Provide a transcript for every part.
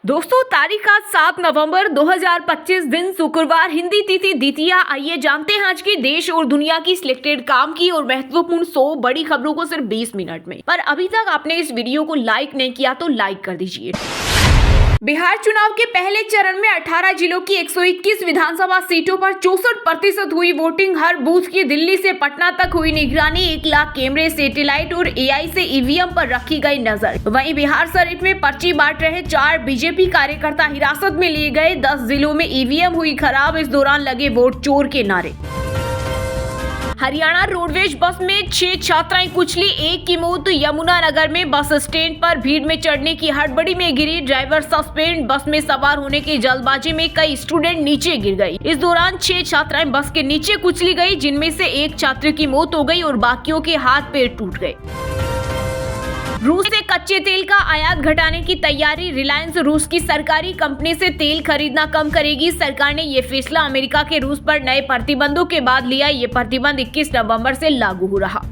दोस्तों, तारीख आज 7 नवंबर 2025 दिन शुक्रवार, हिंदी तिथि द्वितीया। आइए जानते हैं आज की देश और दुनिया की सिलेक्टेड काम की और महत्वपूर्ण 100 बड़ी खबरों को सिर्फ 20 मिनट में। पर अभी तक आपने इस वीडियो को लाइक नहीं किया तो लाइक कर दीजिए। बिहार चुनाव के पहले चरण में 18 जिलों की 121 विधानसभा सीटों पर 64% हुई वोटिंग। हर बूथ की दिल्ली से पटना तक हुई निगरानी। 1 लाख कैमरे, सैटेलाइट और एआई से ईवीएम पर रखी गई नजर। वहीं बिहार शरीफ में पर्ची बांट रहे 4 बीजेपी कार्यकर्ता हिरासत में लिए गए। 10 जिलों में ईवीएम हुई खराब। इस दौरान लगे वोट चोर के नारे। हरियाणा रोडवेज बस में 6 छात्राएं कुचली, 1 की मौत। यमुनानगर में बस स्टैंड पर भीड़ में चढ़ने की हड़बड़ी में गिरी, ड्राइवर सस्पेंड। बस में सवार होने की जल्दबाजी में कई स्टूडेंट नीचे गिर गई। इस दौरान 6 छात्राएं बस के नीचे कुचली गई, जिनमें से 1 छात्र की मौत हो गई और बाकियों के हाथ पैर टूट गए। रूस से कच्चे तेल का आयात घटाने की तैयारी। रिलायंस रूस की सरकारी कंपनी से तेल खरीदना कम करेगी। सरकार ने ये फैसला अमेरिका के रूस पर नए प्रतिबंधों के बाद लिया। ये प्रतिबंध 21 नवंबर से लागू हो रहा।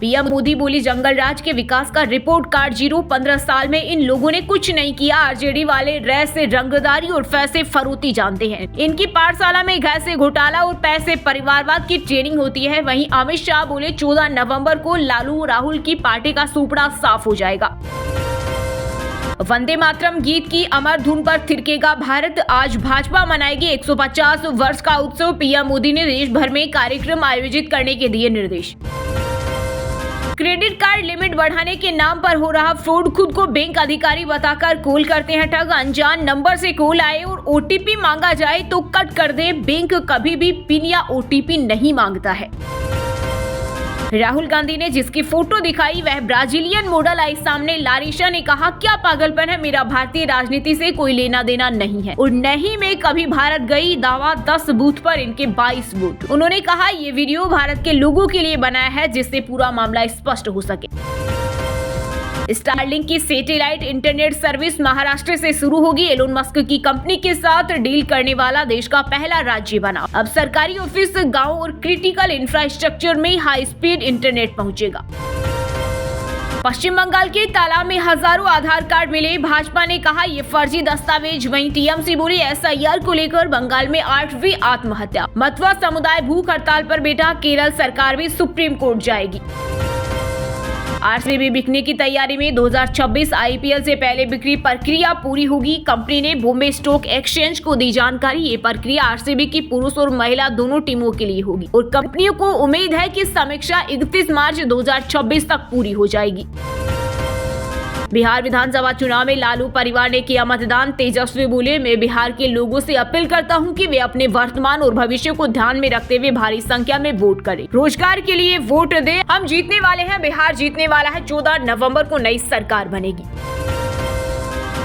पीएम मोदी बोली, जंगल राज के विकास का रिपोर्ट कार्ड जीरो। 15 साल में इन लोगों ने कुछ नहीं किया। आरजेडी वाले रह से रंगदारी और पैसे फरोती जानते हैं। इनकी पाठशाला में पैसे घोटाला और पैसे परिवारवाद की ट्रेनिंग होती है। वहीं अमित शाह बोले, 14 नवंबर को लालू राहुल की पार्टी का सुपड़ा साफ हो जाएगा। वंदे मातरम गीत की अमर धुन पर थिरकेगा भारत। आज भाजपा मनाएगी 150 वर्ष का उत्सव। पीएम मोदी ने देश भर में कार्यक्रम आयोजित करने के दिए निर्देश। क्रेडिट कार्ड लिमिट बढ़ाने के नाम पर हो रहा फ्रॉड। खुद को बैंक अधिकारी बताकर कॉल करते हैं ठग। अनजान नंबर से कॉल आए और ओटीपी मांगा जाए तो कट कर दे। बैंक कभी भी पिन या ओटीपी नहीं मांगता है। राहुल गांधी ने जिसकी फोटो दिखाई वह ब्राजीलियन मॉडल आई सामने। लारिशा ने कहा, क्या पागलपन है, मेरा भारतीय राजनीति से कोई लेना देना नहीं है और नहीं मैं कभी भारत गई। दावा 10 बूथ पर इनके 22 वोट। उन्होंने कहा, ये वीडियो भारत के लोगों के लिए बनाया है जिससे पूरा मामला स्पष्ट हो सके। स्टारलिंक की सैटेलाइट इंटरनेट सर्विस महाराष्ट्र से शुरू होगी। एलोन मस्क की कंपनी के साथ डील करने वाला देश का पहला राज्य बना। अब सरकारी ऑफिस, गांव और क्रिटिकल इंफ्रास्ट्रक्चर में हाई स्पीड इंटरनेट पहुंचेगा। पश्चिम बंगाल के तालाब में हजारों आधार कार्ड मिले। भाजपा ने कहा, ये फर्जी दस्तावेज। वहीं टीएमसी बोली, एसआईआर को लेकर बंगाल में 8वीं आत्महत्या। मतवा समुदाय भूख हड़ताल पर बैठा। केरल सरकार भी सुप्रीम कोर्ट जाएगी। आरसीबी बिकने की तैयारी में। 2026 आईपीएल से पहले बिक्री प्रक्रिया पूरी होगी। कंपनी ने बॉम्बे स्टॉक एक्सचेंज को दी जानकारी। ये प्रक्रिया आरसीबी की पुरुष और महिला दोनों टीमों के लिए होगी और कंपनियों को उम्मीद है कि समीक्षा 31 मार्च 2026 तक पूरी हो जाएगी। बिहार विधानसभा चुनाव में लालू परिवार ने किया मतदान। तेजस्वी बोले, मैं बिहार के लोगों से अपील करता हूं कि वे अपने वर्तमान और भविष्य को ध्यान में रखते हुए भारी संख्या में वोट करें। रोजगार के लिए वोट दें। हम जीतने वाले हैं, बिहार जीतने वाला है। 14 नवंबर को नई सरकार बनेगी।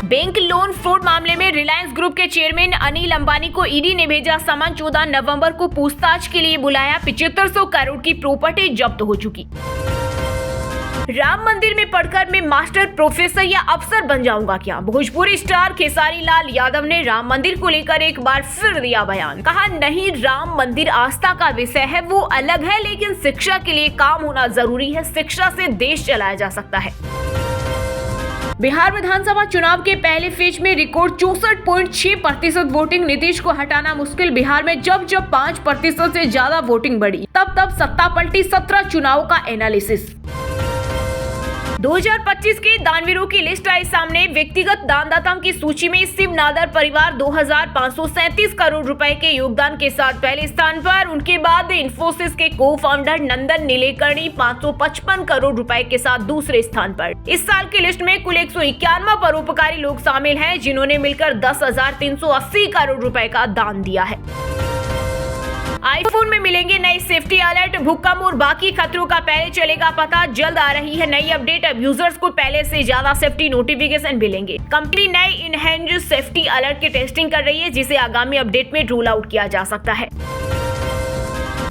बैंक लोन फ्रॉड मामले में रिलायंस ग्रुप के चेयरमैन अनिल अंबानी को ईडी ने भेजा समन। 14 नवंबर को पूछताछ के लिए बुलाया। 7500 करोड़ की प्रॉपर्टी जब्त हो चुकी। राम मंदिर में पढ़कर मैं मास्टर, प्रोफेसर या अफसर बन जाऊंगा क्या? भोजपुरी स्टार खेसारी लाल यादव ने राम मंदिर को लेकर एक बार फिर दिया बयान। कहा, नहीं, राम मंदिर आस्था का विषय है, वो अलग है, लेकिन शिक्षा के लिए काम होना जरूरी है। शिक्षा से देश चलाया जा सकता है। बिहार विधानसभा चुनाव के पहले फेज में रिकॉर्ड 64.6% वोटिंग। नीतीश को हटाना मुश्किल। बिहार में जब 5% से ज्यादा वोटिंग बढ़ी तब सत्ता पलटी। 17 चुनाव का एनालिसिस। 2025 के दानवीरों की लिस्ट आई सामने। व्यक्तिगत दानदाताओं की सूची में शिव नादर परिवार 2537 करोड़ रुपए के योगदान के साथ पहले स्थान पर। उनके बाद इन्फोसिस के को फाउंडर नंदन नीलेकर्णी 555 करोड़ रुपए के साथ दूसरे स्थान पर। इस साल की लिस्ट में कुल 151 परोपकारी लोग शामिल हैं, जिन्होंने मिलकर 10,380 करोड़ रुपए का दान दिया है। आईफोन में मिलेंगे नए सेफ्टी अलर्ट। भूकंप और बाकी खतरों का पहले चलेगा पता। जल्द आ रही है नई अपडेट। अब यूजर्स को पहले से ज्यादा सेफ्टी नोटिफिकेशन मिलेंगे। कंपनी नए इनहेंस्ड सेफ्टी अलर्ट की टेस्टिंग कर रही है, जिसे आगामी अपडेट में रोल आउट किया जा सकता है।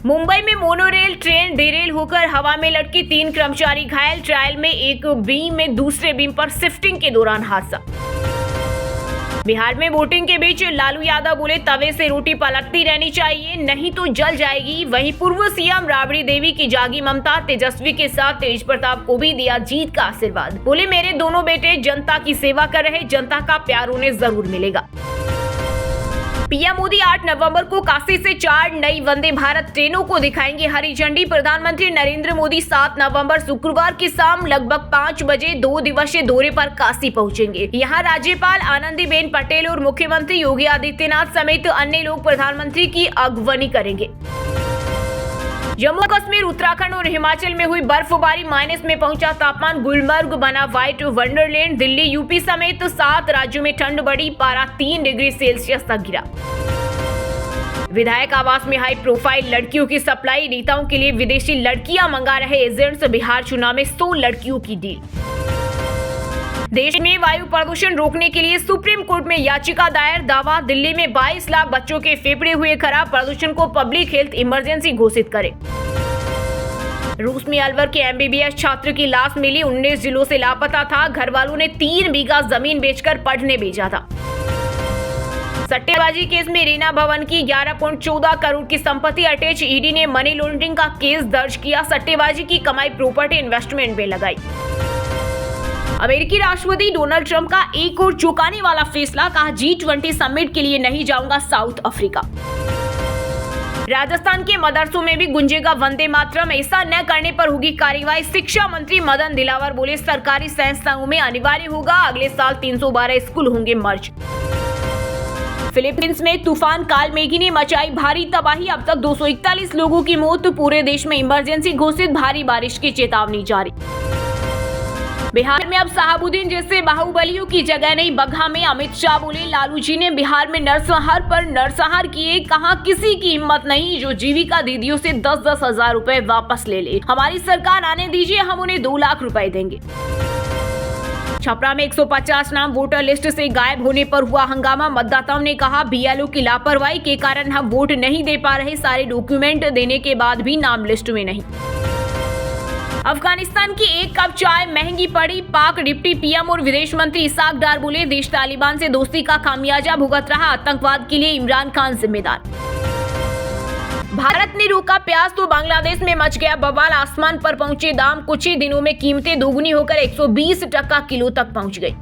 मुंबई में मोनोरेल ट्रेन डिरेल होकर हवा में लटकी। 3 कर्मचारी घायल। ट्रायल में एक बीम में दूसरे बीम पर शिफ्टिंग के दौरान हादसा। बिहार में वोटिंग के बीच लालू यादव बोले तवे से रोटी पलटती रहनी चाहिए, नहीं तो जल जाएगी। वहीं पूर्व सीएम राबड़ी देवी की जागी ममता, तेजस्वी के साथ तेज प्रताप को भी दिया जीत का आशीर्वाद। बोले मेरे दोनों बेटे जनता की सेवा कर रहे, जनता का प्यार उन्हें जरूर मिलेगा। पीएम मोदी 8 नवंबर को काशी से 4 नई वंदे भारत ट्रेनों को दिखाएंगे हरी झंडी। प्रधानमंत्री नरेंद्र मोदी 7 नवंबर शुक्रवार की शाम लगभग 5 बजे 2 दिवसीय दौरे पर काशी पहुंचेंगे। यहां राज्यपाल आनंदीबेन पटेल और मुख्यमंत्री योगी आदित्यनाथ समेत अन्य लोग प्रधानमंत्री की अगवानी करेंगे। जम्मू कश्मीर, उत्तराखंड और हिमाचल में हुई बर्फबारी, माइनस में पहुंचा तापमान। गुलमर्ग बना व्हाइट वंडरलैंड। दिल्ली, यूपी समेत 7 राज्यों में ठंड बढ़ी, पारा 3 डिग्री सेल्सियस तक गिरा। विधायक आवास में हाई प्रोफाइल लड़कियों की सप्लाई, नेताओं के लिए विदेशी लड़कियां मंगा रहे एजेंट्स। बिहार चुनाव में 100 लड़कियों की डील। देश में वायु प्रदूषण रोकने के लिए सुप्रीम कोर्ट में याचिका दायर, दावा दिल्ली में 22 लाख बच्चों के फेफड़े हुए खराब, प्रदूषण को पब्लिक हेल्थ इमरजेंसी घोषित करे। रूस में अलवर के एमबीबीएस छात्र की लाश मिली, 19 जिलों से लापता था। घर वालों ने 3 बीघा जमीन बेचकर पढ़ने भेजा था। सट्टेबाजी केस में रीना भवन की 11.14 करोड़ की संपत्ति अटैच, ईडी ने मनी लॉन्ड्रिंग का केस दर्ज किया। सट्टेबाजी की कमाई प्रॉपर्टी इन्वेस्टमेंट में लगाई। अमेरिकी राष्ट्रपति डोनाल्ड ट्रंप का एक और चौंकाने वाला फैसला, कहा G20 समिट के लिए नहीं जाऊंगा साउथ अफ्रीका। राजस्थान के मदरसों में भी गुंजेगा वंदे मातरम, ऐसा न करने पर होगी कार्रवाई। शिक्षा मंत्री मदन दिलावर बोले सरकारी संस्थाओं में अनिवार्य होगा, अगले साल 312 स्कूल होंगे मर्ज। फिलीपींस में तूफान कालमेघी ने मचाई भारी तबाही, अब तक 241 लोगों की मौत। पूरे देश में इमरजेंसी घोषित, भारी बारिश की चेतावनी जारी। बिहार में अब शहाबुद्दीन जैसे बाहुबलियों की जगह नहीं, बगहा में अमित शाह बोले लालू जी ने बिहार में नरसंहार पर नरसंहार किए, कहा किसी की हिम्मत नहीं जो जीविका दीदियों से 10-10 हजार रुपए वापस ले ले। हमारी सरकार आने दीजिए, हम उन्हें 2 लाख रुपए देंगे। छपरा में 150 नाम वोटर लिस्ट से गायब होने पर हुआ हंगामा, मतदाताओं ने कहा बीएलओ की लापरवाही के कारण हम वोट नहीं दे पा रहे, सारे डॉक्यूमेंट देने के बाद भी नाम लिस्ट में नहीं। अफगानिस्तान की 1 कप चाय महंगी पड़ी, पाक डिप्टी पीएम और विदेश मंत्री इसाक डार बोले देश तालिबान से दोस्ती का खामियाजा भुगत रहा, आतंकवाद के लिए इमरान खान जिम्मेदार। भारत ने रोका प्याज तो बांग्लादेश में मच गया बवाल, आसमान पर पहुंचे दाम, कुछ ही दिनों में कीमतें दोगुनी होकर 120 टका किलो तक पहुंच गई।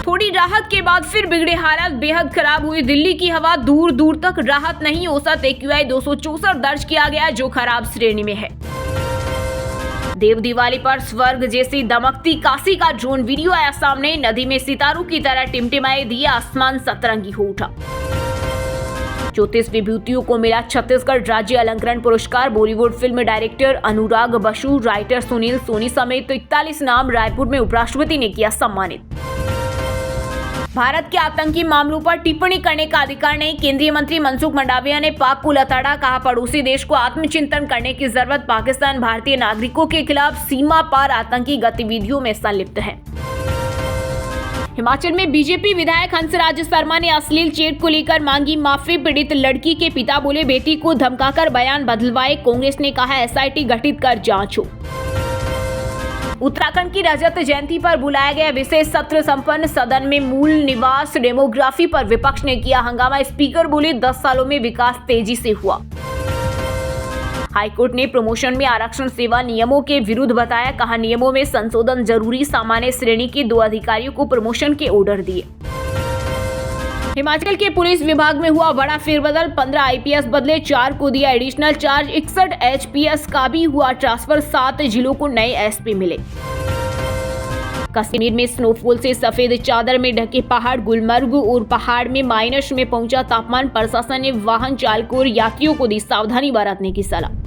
थोड़ी राहत के बाद फिर बिगड़े हालात, बेहद खराब हुई दिल्ली की हवा, दूर दूर तक राहत नहीं। औसत AQI 264 दर्ज किया गया, जो खराब श्रेणी में है। देव दिवाली पर स्वर्ग जैसी दमकती काशी का ड्रोन वीडियो आया सामने, नदी में सितारों की तरह टिमटिमाए दिए, आसमान सतरंगी हो उठा। 34 विभूतियों को मिला छत्तीसगढ़ राज्य अलंकरण पुरस्कार, बॉलीवुड फिल्म डायरेक्टर अनुराग बसु, राइटर सुनील सोनी समेत 41 नाम रायपुर में उपराष्ट्रपति ने किया सम्मानित। भारत के आतंकी मामलों पर टिप्पणी करने का अधिकार नहीं, केंद्रीय मंत्री मनसुख मंडाविया ने पाक को लताड़ा, कहा पड़ोसी देश को आत्मचिंतन करने की जरूरत, पाकिस्तान भारतीय नागरिकों के खिलाफ सीमा पार आतंकी गतिविधियों में संलिप्त है। हिमाचल में बीजेपी विधायक हंसराज शर्मा ने अश्लील चैट को लेकर मांगी माफी, पीड़ित लड़की के पिता बोले बेटी को धमकाकर बयान बदलवाए, कांग्रेस ने कहा SIT गठित कर जांच हो। उत्तराखंड की रजत जयंती पर बुलाया गया विशेष सत्र संपन्न, सदन में मूल निवास डेमोग्राफी पर विपक्ष ने किया हंगामा, स्पीकर बोले 10 सालों में विकास तेजी से हुआ। हाईकोर्ट ने प्रमोशन में आरक्षण सेवा नियमों के विरुद्ध बताया, कहा नियमों में संशोधन जरूरी, सामान्य श्रेणी के 2 अधिकारियों को प्रमोशन के ऑर्डर दिए। हिमाचल के पुलिस विभाग में हुआ बड़ा फेरबदल, 15 IPS बदले, 4 को दिया एडिशनल चार्ज, 61 HPS का भी हुआ ट्रांसफर, 7 जिलों को नए SP मिले। कश्मीर में स्नोफॉल से सफेद चादर में ढके पहाड़, गुलमर्ग और पहाड़ में माइनस में पहुंचा तापमान, प्रशासन ने वाहन चालकों और यात्रियों को दी सावधानी बरतने की सलाह।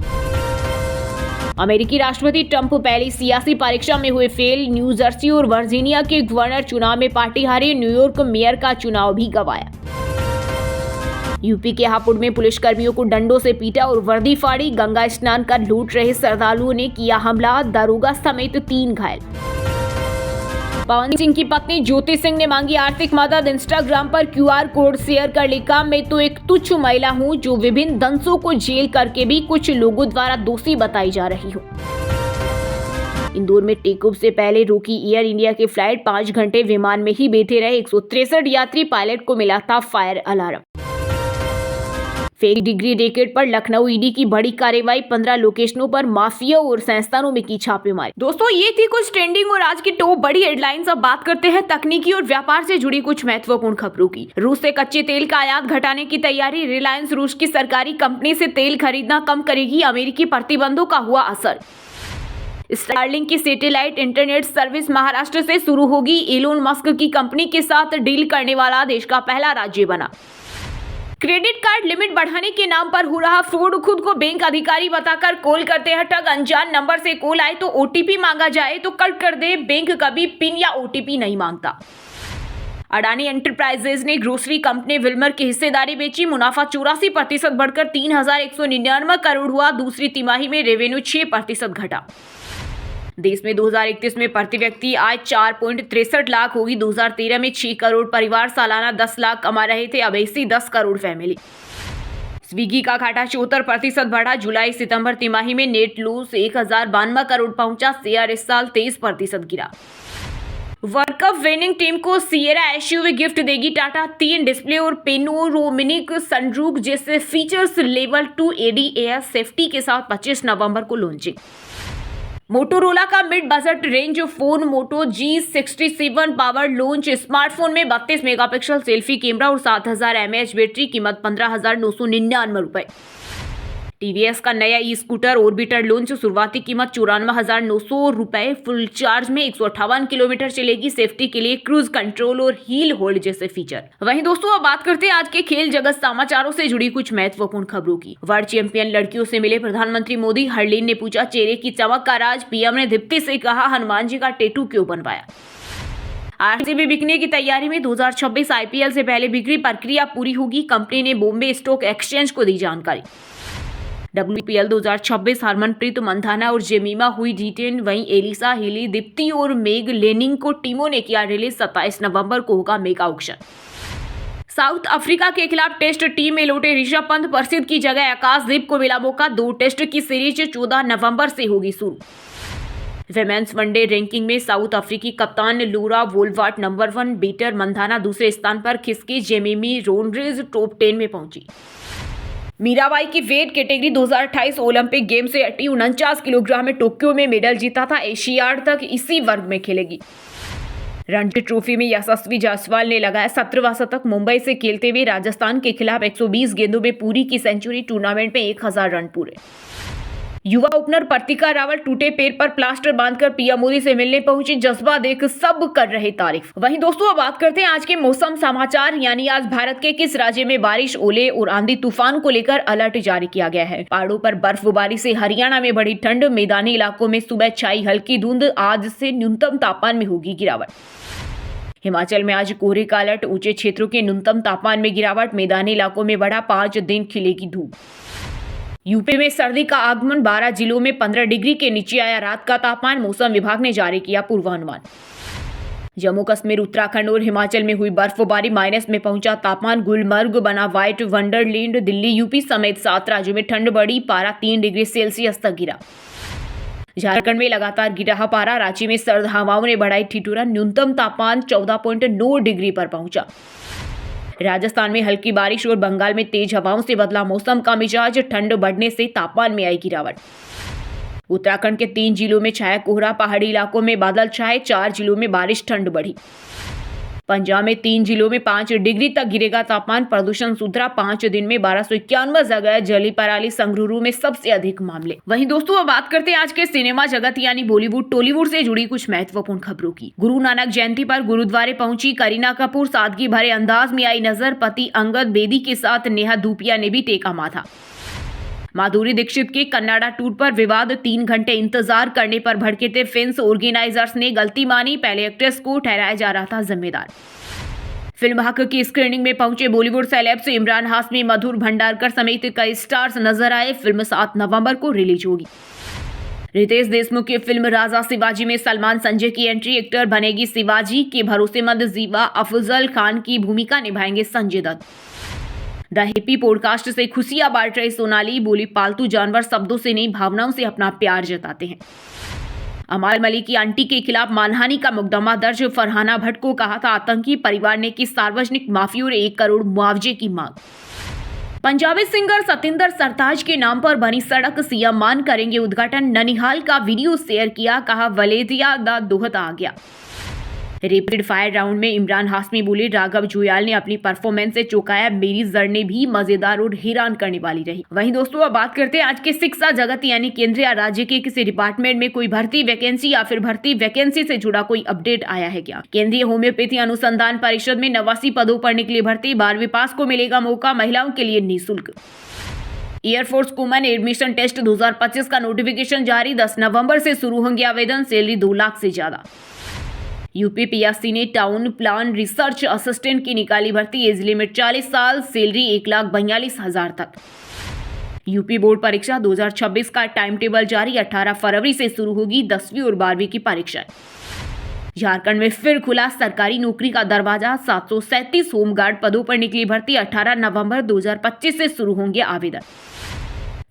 अमेरिकी राष्ट्रपति ट्रंप पहली सियासी परीक्षा में हुए फेल, न्यू जर्सी और वर्जीनिया के गवर्नर चुनाव में पार्टी हारी, न्यूयॉर्क मेयर का चुनाव भी गंवाया। यूपी के हापुड़ में पुलिसकर्मियों को डंडों से पीटा और वर्दी फाड़ी, गंगा स्नान कर लूट रहे श्रद्धालुओं ने किया हमला, दारोगा समेत 3 घायल। पवन सिंह की पत्नी ज्योति सिंह ने मांगी आर्थिक मदद, इंस्टाग्राम पर QR कोड शेयर कर लिखा, मैं तो एक तुच्छ महिला हूं जो विभिन्न दंशों को जेल करके भी कुछ लोगों द्वारा दोषी बताई जा रही हूं। इंदौर में टेक ऑफ से पहले रुकी एयर इंडिया की फ्लाइट 5 घंटे विमान में ही बैठे रहे 163 यात्री, पायलट को मिला था fire alarm. Fake degree racket पर लखनऊ ईडी की बड़ी कार्रवाई, 15 लोकेशनों पर माफिया और संस्थानों में की छापेमारी। दोस्तों ये थी कुछ ट्रेंडिंग और आज की टॉप बड़ी हेडलाइंस। अब बात करते हैं तकनीकी और व्यापार से जुड़ी कुछ महत्वपूर्ण खबरों की। रूस से कच्चे तेल का आयात घटाने की तैयारी, रिलायंस रूस की सरकारी कंपनी से तेल खरीदना कम करेगी, अमेरिकी प्रतिबंधों का हुआ असर। स्टारलिंक की सैटेलाइट इंटरनेट सर्विस महाराष्ट्र से शुरू होगी, एलोन मस्क की कंपनी के साथ डील करने वाला देश का पहला राज्य बना। क्रेडिट कार्ड लिमिट बढ़ाने के नाम पर हो रहा फ्रॉड, खुद को बैंक अधिकारी बताकर कॉल करते हैं ठग, अनजान नंबर से कॉल आए तो ओटीपी मांगा जाए तो कट कर दे, बैंक कभी पिन या ओटीपी नहीं मांगता। अडानी एंटरप्राइजेज ने ग्रोसरी कंपनी विल्मर की हिस्सेदारी बेची, मुनाफा 84% बढ़कर 3,199 करोड़ हुआ, दूसरी तिमाही में रेवेन्यू 6% घटा। देश में 2031 में प्रति व्यक्ति आय 4.63 लाख होगी, 2013 में 6 करोड़ परिवार सालाना 10 लाख कमा रहे थे, अब ऐसी 10 करोड़ फैमिली। स्विगी का घाटा 74% बढ़ा, जुलाई सितंबर तिमाही में नेट लॉस 1092 करोड़ पहुंचा, शेयर इस साल 23% गिरा। वर्ल्ड कप विनिंग टीम को सिएरा एसयूवी गिफ्ट देगी टाटा, 3 डिस्प्ले और पेनोरामिक सनरूफ जैसे फीचर्स, लेवल 2 ADAS सेफ्टी के साथ 25 नवंबर को लॉन्चिंग। मोटोरोला का मिड बजट रेंज फोन मोटो G67 पावर लॉन्च, स्मार्टफोन में 32 मेगापिक्सल सेल्फी कैमरा और 7000 mAh बैटरी, कीमत 15,999 रुपए। टीवीएस का नया ई स्कूटर ऑर्बिटर लॉन्च, शुरुआती कीमत 94,900 रुपए, फुल चार्ज में 158 किलोमीटर चलेगी, सेफ्टी के लिए क्रूज कंट्रोल और हील होल्ड जैसे फीचर। वहीं दोस्तों अब बात करते हैं आज के खेल जगत समाचारों से जुड़ी कुछ महत्वपूर्ण खबरों की। वर्ल्ड चैंपियन लड़कियों से मिले प्रधानमंत्री मोदी, हरलीन ने पूछा चेहरे की चमक का राज, पीएम ने दीप्ति से कहा हनुमान जी का टैटू क्यों बनवाया। आरसीबी बिकने की तैयारी में, 2026 आईपीएल से पहले बिक्री प्रक्रिया पूरी होगी, कंपनी ने बॉम्बे स्टॉक एक्सचेंज को दी जानकारी। WPL 2026 हरमनप्रीत मंधाना और जेमिमा हुई डिटेन, वहीं एलिसा हिली, दीप्ति और मेग लेनिंग को टीमों ने किया रिलीज, 27 नवंबर को होगा मेगा ऑक्शन। साउथ अफ्रीका के खिलाफ टेस्ट टीम में लौटे ऋषभ पंत, प्रसिद्ध की जगह आकाशदीप को मिला मौका, 2 टेस्ट की सीरीज 14 नवंबर से होगी शुरू। विमेंस वनडे रैंकिंग में साउथ अफ्रीकी कप्तान लूरा वोल्वाट नंबर 1 बैटर, मंधाना दूसरे स्थान पर खिसकी, जेमिमी रोड्रिग्स टॉप 10 में पहुंची। मीराबाई की वेट कैटेगरी 2028 ओलंपिक गेम से हटी, 49 किलोग्राम में टोक्यो में मेडल जीता था, एशियाड तक इसी वर्ग में खेलेगी। रणजी ट्रॉफी में यशस्वी जायसवाल ने लगाया 17वां शतक, मुंबई से खेलते हुए राजस्थान के खिलाफ 120 गेंदों में पूरी की सेंचुरी, टूर्नामेंट में 1000 रन पूरे। युवा ओपनर प्रतिका रावल टूटे पैर पर प्लास्टर बांधकर पीएम मोदी से मिलने पहुंची, जज्बा देख सब कर रहे तारीफ। वहीं दोस्तों अब बात करते हैं आज के मौसम समाचार, यानी आज भारत के किस राज्य में बारिश, ओले और आंधी तूफान को लेकर अलर्ट जारी किया गया है। पहाड़ों पर बर्फबारी से हरियाणा में बढ़ी ठंड, मैदानी इलाकों में सुबह छाई हल्की धुंध, आज से न्यूनतम तापमान में होगी गिरावट। हिमाचल में आज कोहरे का अलर्ट, ऊंचे क्षेत्रों के न्यूनतम तापमान में गिरावट, मैदानी इलाकों में बढ़ा, 5 दिन खिलेगी धूप। यूपी में सर्दी का आगमन, 12 जिलों में 15 डिग्री के नीचे आया रात का तापमान, मौसम विभाग ने जारी किया पूर्वानुमान। जम्मू कश्मीर, उत्तराखंड और हिमाचल में हुई बर्फबारी, माइनस में पहुंचा तापमान, गुलमर्ग बना व्हाइट वंडरलैंड, दिल्ली यूपी समेत 7 राज्यों में ठंड बढ़ी, पारा 3 डिग्री सेल्सियस तक गिरा। झारखंड में लगातार गिरा पारा, रांची में सर्द हवाओं ने बढ़ाई ठिठुरन, न्यूनतम तापमान 14.9 डिग्री पर पहुंचा। राजस्थान में हल्की बारिश और बंगाल में तेज हवाओं से बदला मौसम का मिजाज, ठंड बढ़ने से तापमान में आई गिरावट। उत्तराखंड के 3 जिलों में छाया कोहरा, पहाड़ी इलाकों में बादल छाए, 4 जिलों में बारिश, ठंड बढ़ी। पंजाब में 3 जिलों में 5 डिग्री तक गिरेगा तापमान, प्रदूषण सुधरा, 5 दिन में 1291 जगह जली पराली, संगरूर में सबसे अधिक मामले। वहीं दोस्तों अब बात करते हैं आज के सिनेमा जगत यानी बॉलीवुड टॉलीवुड से जुड़ी कुछ महत्वपूर्ण खबरों की। गुरु नानक जयंती पर गुरुद्वारे पहुंची करीना कपूर, सादगी भरे अंदाज में आई नजर, पति अंगद बेदी के साथ नेहा धूपिया ने भी टेका माथा। माधुरी दीक्षित के कन्नाडा टूर पर विवाद, 3 घंटे इंतजार करने पर भड़के थे फैंस, ऑर्गेनाइजर्स ने गलती मानी, पहले एक्ट्रेस को ठहराया जा रहा था जिम्मेदार। फिल्म हक की स्क्रीनिंग में पहुंचे बॉलीवुड सेलेब्स, इमरान हाशमी, मधुर भंडारकर समेत कई स्टार्स नजर आए। फिल्म 7 नवंबर को रिलीज होगी। रितेश देशमुख की फिल्म राजा शिवाजी में सलमान संजय की एंट्री, एक्टर बनेगी शिवाजी के भरोसेमंद जीवा, अफजल खान की भूमिका निभाएंगे Sanjay Dutt. The happy podcast से खुशियां बांट रही सोनाली, बोली पालतू जानवर शब्दों से नहीं भावनाओं से अपना प्यार जताते हैं। अमाल मलिक की आंटी के खिलाफ मानहानि का मुकदमा दर्ज। फरहाना भट्ट को कहा था आतंकी। परिवार ने की सार्वजनिक माफी और 1 करोड़ मुआवजे की मांग। पंजाबी सिंगर सतिंदर सरताज के नाम पर बनी सड़क सीएम मान करेंगे उद्घाटन। ननिहाल का वीडियो शेयर किया, कहा वलेदिया द दोहत आ गया। रैपिड फायर राउंड में इमरान हाशमी बोले, राघव जुयाल ने अपनी परफॉर्मेंस से चौंकाया, मेरी जर्नी भी मजेदार और हैरान करने वाली रही। वहीं दोस्तों अब बात करते हैं आज के शिक्षा जगत यानी केंद्र या राज्य के किसी डिपार्टमेंट में कोई भर्ती वैकेंसी या फिर भर्ती वैकेंसी से जुड़ा कोई अपडेट आया है क्या। केंद्रीय होम्योपैथी अनुसंधान परिषद में 89 पदों पर निकली भर्ती। 12वीं पास को मिलेगा मौका, महिलाओं के लिए निःशुल्क। एयरफोर्स वुमेन एडमिशन टेस्ट 2025 का नोटिफिकेशन जारी। 10 नवंबर से शुरू होंगे आवेदन। सैलरी 2 लाख से ज्यादा। यूपी पीएससी ने टाउन प्लान रिसर्च असिस्टेंट की निकाली भर्ती। एज लिमिट 40 साल, सैलरी 1,42,000 तक। यूपी बोर्ड परीक्षा 2026 का टाइम टेबल जारी। 18 फरवरी से शुरू होगी 10वीं और 12वीं की परीक्षाएं। झारखंड में फिर खुला सरकारी नौकरी का दरवाजा। 737 होमगार्ड पदों पर निकली भर्ती। 18 नवंबर 2025 से शुरू होंगे आवेदन।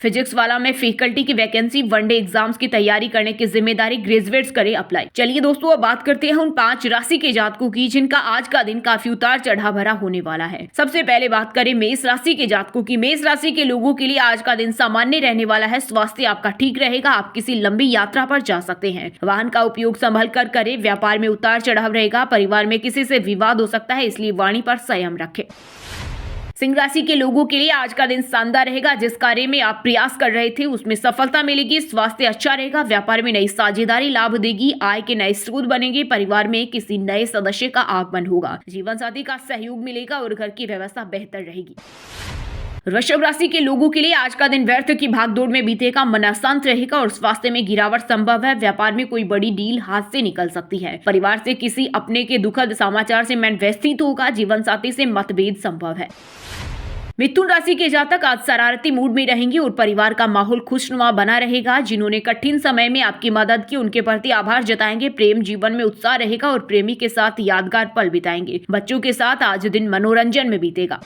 फिजिक्स वाला में फैकल्टी की वैकेंसी। वनडे एग्जाम्स की तैयारी करने की जिम्मेदारी ग्रेजुएट्स करे अप्लाई। चलिए दोस्तों अब बात करते हैं उन 5 राशि के जातकों की जिनका आज का दिन काफी उतार चढ़ाव भरा होने वाला है। सबसे पहले बात करें मेष राशि के जातकों की। मेष राशि के लोगों के लिए आज का दिन सामान्य रहने वाला है। स्वास्थ्य आपका ठीक रहेगा। आप किसी लंबी यात्रा पर जा सकते हैं। वाहन का उपयोग संभल कर करें। व्यापार में उतार चढ़ाव रहेगा। परिवार में किसी से विवाद हो सकता है, इसलिए वाणी पर संयम रखें। सिंह राशि के लोगों के लिए आज का दिन शानदार रहेगा। जिस कार्य में आप प्रयास कर रहे थे उसमें सफलता मिलेगी। स्वास्थ्य अच्छा रहेगा। व्यापार में नई साझेदारी लाभ देगी। आय के नए स्रोत बनेंगे। परिवार में किसी नए सदस्य का आगमन होगा। जीवन साथी का सहयोग मिलेगा और घर की व्यवस्था बेहतर रहेगी। वृषभ राशि के लोगों के लिए आज का दिन व्यर्थ की भागदौड़ में बीतेगा। मन अशांत रहेगा और स्वास्थ्य में गिरावट संभव है। व्यापार में कोई बड़ी डील हाथ से निकल सकती है। परिवार से किसी अपने के दुखद समाचार से मन व्यथित होगा। जीवन साथी से मतभेद संभव है। मिथुन राशि के जातक आज शरारती मूड में रहेंगे और परिवार का माहौल खुशनुमा बना रहेगा। जिन्होंने कठिन समय में आपकी मदद की उनके प्रति आभार जताएंगे। प्रेम जीवन में उत्साह रहेगा और प्रेमी के साथ यादगार पल बिताएंगे। बच्चों के साथ आज दिन मनोरंजन में बीतेगा।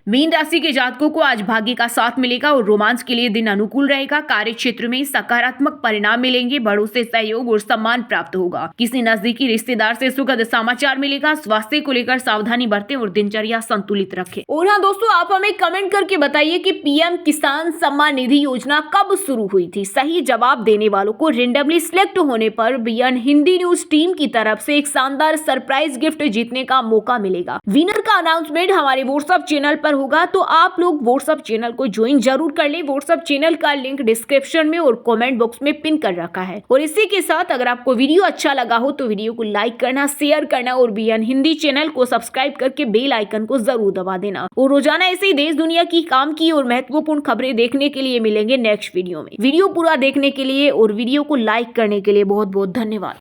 मीन राशि के जातकों को आज भाग्य का साथ मिलेगा और रोमांस के लिए दिन अनुकूल रहेगा। कार्य क्षेत्र में सकारात्मक परिणाम मिलेंगे। बड़ों से सहयोग और सम्मान प्राप्त होगा। किसी नजदीकी रिश्तेदार से सुखद समाचार मिलेगा। स्वास्थ्य को लेकर सावधानी बरतें और दिनचर्या संतुलित रखें। और हाँ दोस्तों, आप हमें कमेंट करके बताइए कि पीएम किसान सम्मान निधि योजना कब शुरू हुई थी। सही जवाब देने वालों को रेंडमली सिलेक्ट होने पर बीएन हिंदी न्यूज टीम की तरफ से एक शानदार सरप्राइज गिफ्ट जीतने का मौका मिलेगा। विनर का अनाउंसमेंट हमारे व्हाट्सएप चैनल पर होगा, तो आप लोग व्हाट्सएप चैनल को ज्वाइन जरूर कर लें। व्हाट्सएप चैनल का लिंक डिस्क्रिप्शन में और कमेंट बॉक्स में पिन कर रखा है। और इसी के साथ अगर आपको वीडियो अच्छा लगा हो तो वीडियो को लाइक करना, शेयर करना और बीएन हिंदी चैनल को सब्सक्राइब करके बेल आइकन को जरूर दबा देना। और रोजाना ऐसे ही देश दुनिया की काम की और महत्वपूर्ण खबरें देखने के लिए मिलेंगे नेक्स्ट वीडियो में। वीडियो पूरा देखने के लिए और वीडियो को लाइक करने के लिए बहुत बहुत धन्यवाद।